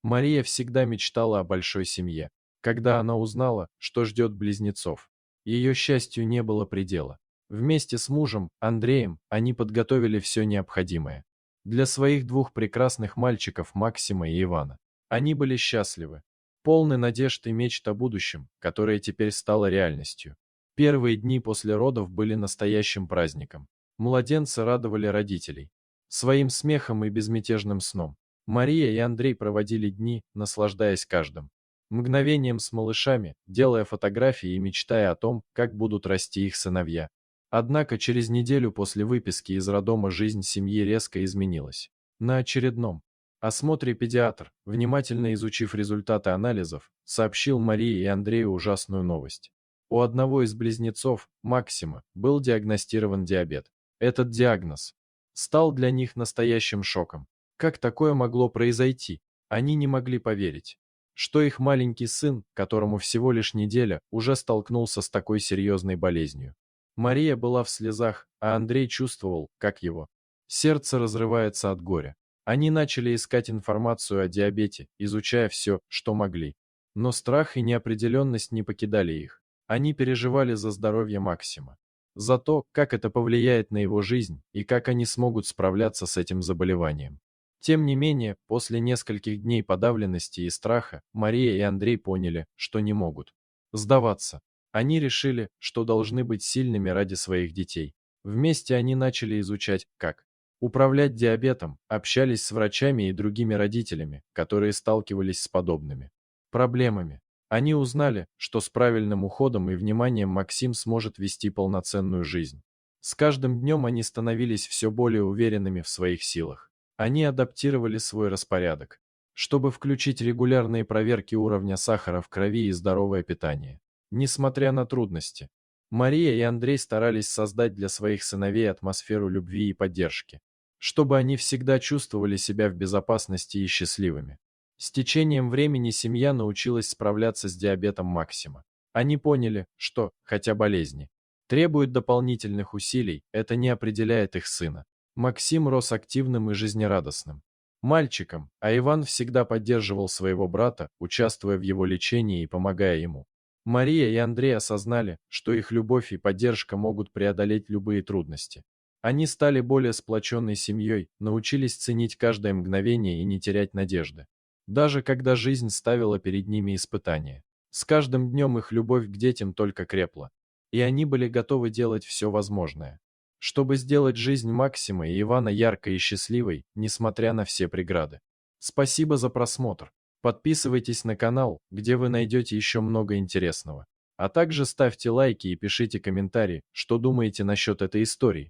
Мария всегда мечтала о большой семье. Когда она узнала, что ждет близнецов, ее счастью не было предела. Вместе с мужем, Андреем, они подготовили все необходимое для своих двух прекрасных мальчиков Максима и Ивана. Они были счастливы, полны надежд и мечт о будущем, которое теперь стало реальностью. Первые дни после родов были настоящим праздником. Младенцы радовали родителей своим смехом и безмятежным сном. Мария и Андрей проводили дни, наслаждаясь каждым мгновением с малышами, делая фотографии и мечтая о том, как будут расти их сыновья. Однако через неделю после выписки из роддома жизнь семьи резко изменилась. На очередном осмотре педиатр, внимательно изучив результаты анализов, сообщил Марии и Андрею ужасную новость. У одного из близнецов, Максима, был диагностирован диабет. Этот диагноз стал для них настоящим шоком. Как такое могло произойти? Они не могли поверить, что их маленький сын, которому всего лишь неделя, уже столкнулся с такой серьезной болезнью. Мария была в слезах, а Андрей чувствовал, как его сердце разрывается от горя. Они начали искать информацию о диабете, изучая все, что могли. Но страх и неопределенность не покидали их. Они переживали за здоровье Максима, за то, как это повлияет на его жизнь и как они смогут справляться с этим заболеванием. Тем не менее, после нескольких дней подавленности и страха, Мария и Андрей поняли, что не могут сдаваться. Они решили, что должны быть сильными ради своих детей. Вместе они начали изучать, как управлять диабетом, общались с врачами и другими родителями, которые сталкивались с подобными проблемами. Они узнали, что с правильным уходом и вниманием Максим сможет вести полноценную жизнь. С каждым днем они становились все более уверенными в своих силах. Они адаптировали свой распорядок, чтобы включить регулярные проверки уровня сахара в крови и здоровое питание. Несмотря на трудности, Мария и Андрей старались создать для своих сыновей атмосферу любви и поддержки, чтобы они всегда чувствовали себя в безопасности и счастливыми. С течением времени семья научилась справляться с диабетом Максима. Они поняли, что, хотя болезни требуют дополнительных усилий, это не определяет их сына. Максим рос активным и жизнерадостным мальчиком, а Иван всегда поддерживал своего брата, участвуя в его лечении и помогая ему. Мария и Андрей осознали, что их любовь и поддержка могут преодолеть любые трудности. Они стали более сплоченной семьей, научились ценить каждое мгновение и не терять надежды, даже когда жизнь ставила перед ними испытания. С каждым днем их любовь к детям только крепла, и они были готовы делать все возможное, чтобы сделать жизнь Максима и Ивана яркой и счастливой, несмотря на все преграды. Спасибо за просмотр. Подписывайтесь на канал, где вы найдете еще много интересного. А также ставьте лайки и пишите комментарии, что думаете насчет этой истории.